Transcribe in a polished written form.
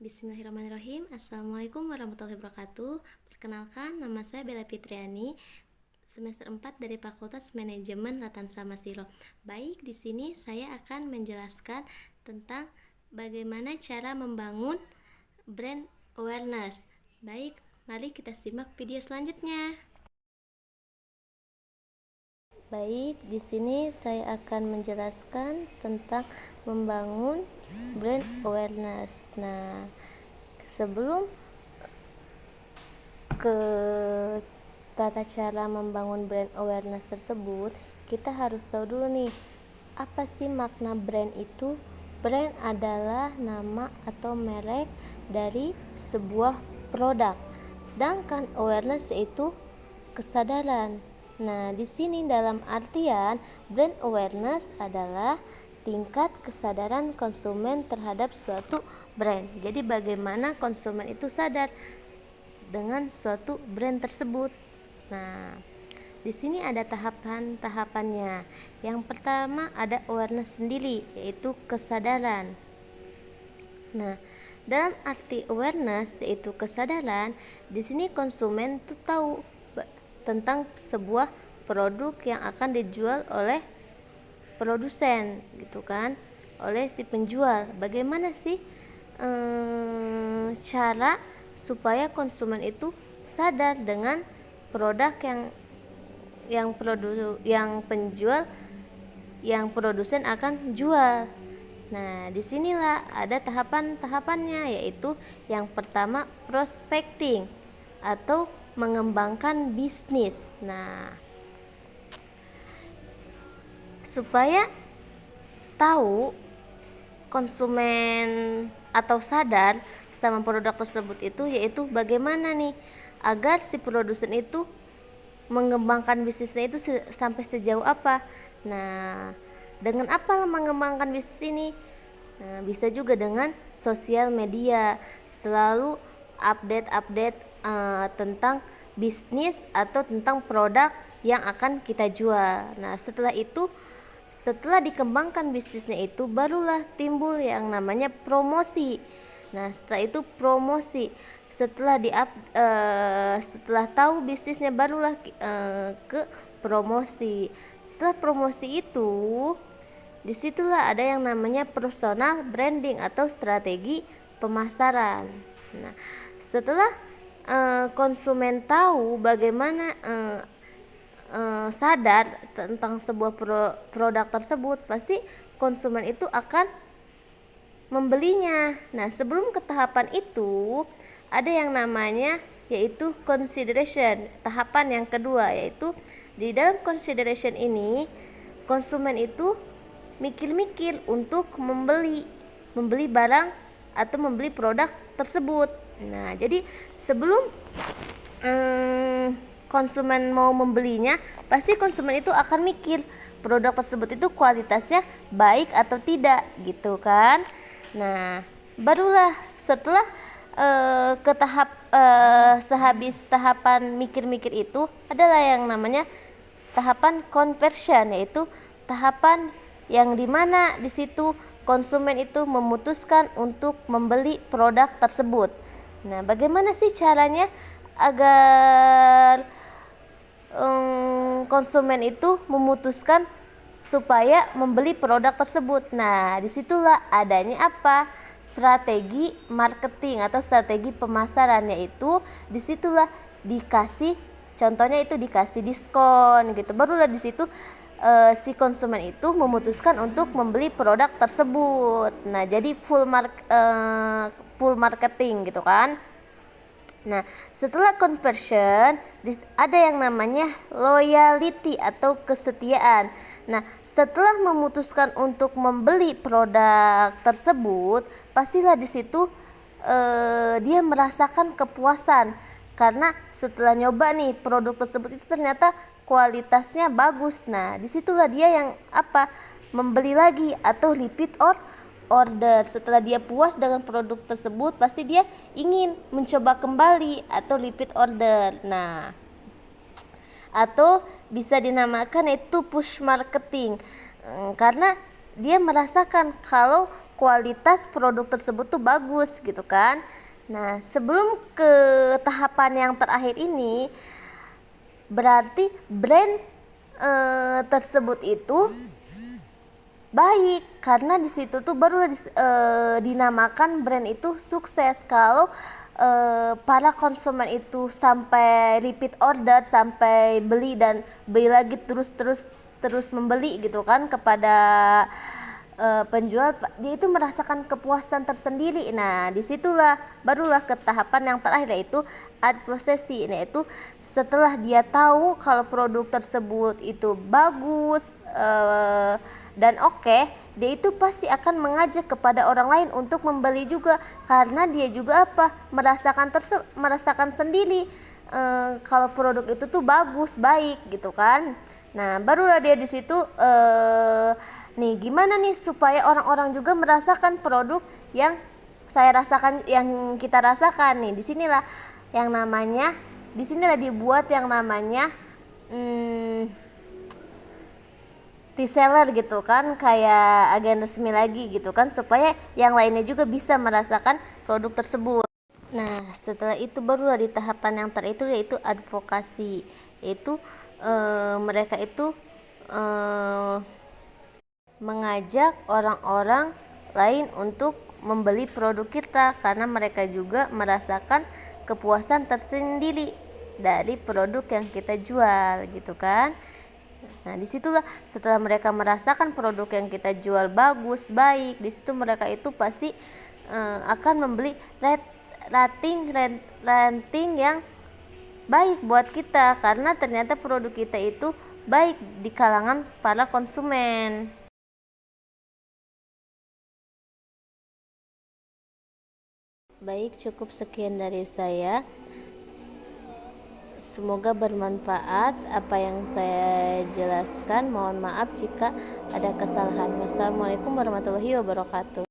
Bismillahirrahmanirrahim. Assalamualaikum warahmatullahi wabarakatuh. Perkenalkan, nama saya Bella Fitriani, semester 4 dari Fakultas Manajemen Latansa Masilo. Baik, di sini saya akan menjelaskan tentang bagaimana cara membangun brand awareness. Baik, mari kita simak video selanjutnya. Baik, di sini saya akan menjelaskan tentang membangun brand awareness. Nah, sebelum ke tata cara membangun brand awareness tersebut, kita harus tahu dulu nih, apa sih makna brand itu? Brand adalah nama atau merek dari sebuah produk. Sedangkan awareness itu kesadaran. Nah, di sini dalam artian brand awareness adalah tingkat kesadaran konsumen terhadap suatu brand. Jadi bagaimana konsumen itu sadar dengan suatu brand tersebut. Nah, di sini ada tahapan-tahapannya. Yang pertama ada awareness sendiri, yaitu kesadaran. Nah, dalam arti awareness yaitu kesadaran, di sini konsumen tuh tahu tentang sebuah produk yang akan dijual oleh produsen, gitu kan, oleh si penjual. Bagaimana sih cara supaya konsumen itu sadar dengan produk yang penjual, yang produsen akan jual. Nah, disinilah ada tahapan-tahapannya, yaitu yang pertama prospecting atau mengembangkan bisnis. Nah, supaya tahu konsumen atau sadar sama produk tersebut itu, yaitu bagaimana nih agar si produsen itu mengembangkan bisnisnya itu sampai sejauh apa. Nah, dengan apa mengembangkan bisnis ini? Nah, bisa juga dengan sosial media, selalu update tentang bisnis atau tentang produk yang akan kita jual. Nah, setelah dikembangkan bisnisnya itu, barulah timbul yang namanya promosi. Nah, setelah itu promosi. Setelah tahu bisnisnya, barulah ke promosi. Setelah promosi itu, disitulah ada yang namanya personal branding atau strategi pemasaran. Nah, setelah konsumen tahu bagaimana sadar tentang sebuah produk tersebut, pasti konsumen itu akan membelinya. Nah, sebelum ke tahapan itu ada yang namanya yaitu consideration, tahapan yang kedua, yaitu di dalam consideration ini konsumen itu mikir-mikir untuk membeli barang atau membeli produk tersebut. Nah, jadi sebelum konsumen mau membelinya, pasti konsumen itu akan mikir produk tersebut itu kualitasnya baik atau tidak, gitu kan. Nah, barulah setelah sehabis tahapan mikir-mikir itu adalah yang namanya tahapan conversion, yaitu tahapan yang dimana di situ konsumen itu memutuskan untuk membeli produk tersebut. Nah, bagaimana sih caranya agar konsumen itu memutuskan supaya membeli produk tersebut? Nah, disitulah adanya apa? Strategi marketing atau strategi pemasaran, yaitu disitulah dikasih, contohnya itu dikasih diskon gitu. Barulah di situ si konsumen itu memutuskan untuk membeli produk tersebut. Nah, jadi full marketing gitu kan. Nah, setelah conversion ada yang namanya loyalty atau kesetiaan. Nah, setelah memutuskan untuk membeli produk tersebut, pastilah di situ dia merasakan kepuasan karena setelah nyoba nih produk tersebut itu ternyata kualitasnya bagus. Nah, disitulah dia yang membeli lagi atau repeat order. Setelah dia puas dengan produk tersebut, pasti dia ingin mencoba kembali atau repeat order. Nah, atau bisa dinamakan itu push marketing, karena dia merasakan kalau kualitas produk tersebut tuh bagus gitu kan. Nah, sebelum ke tahapan yang terakhir ini, berarti brand tersebut itu baik, karena di situ tuh baru dinamakan brand itu sukses kalau para konsumen itu sampai repeat order, sampai beli dan beli lagi, terus membeli gitu kan kepada penjual. Dia itu merasakan kepuasan tersendiri. Nah, disitulah barulah ke tahapan yang terakhir, yaitu adposesi. Nah, itu setelah dia tahu kalau produk tersebut itu bagus dan oke, dia itu pasti akan mengajak kepada orang lain untuk membeli juga, karena dia juga merasakan sendiri kalau produk itu tuh bagus, baik gitu kan. Nah, barulah dia di situ nih, gimana nih supaya orang-orang juga merasakan produk yang saya rasakan, yang kita rasakan nih. Disinilah dibuat yang namanya reseller gitu kan, kayak agen resmi lagi gitu kan, supaya yang lainnya juga bisa merasakan produk tersebut. Nah, setelah itu barulah di tahapan yang terakhir, yaitu advokasi. Yaitu mereka itu mengajak orang-orang lain untuk membeli produk kita, karena mereka juga merasakan kepuasan tersendiri dari produk yang kita jual gitu kan. Nah, disitulah setelah mereka merasakan produk yang kita jual bagus, baik, disitu mereka itu pasti akan membeli rating yang baik buat kita, karena ternyata produk kita itu baik di kalangan para konsumen. Baik, cukup sekian dari saya. Semoga bermanfaat apa yang saya jelaskan. Mohon maaf jika ada kesalahan. Wassalamualaikum warahmatullahi wabarakatuh.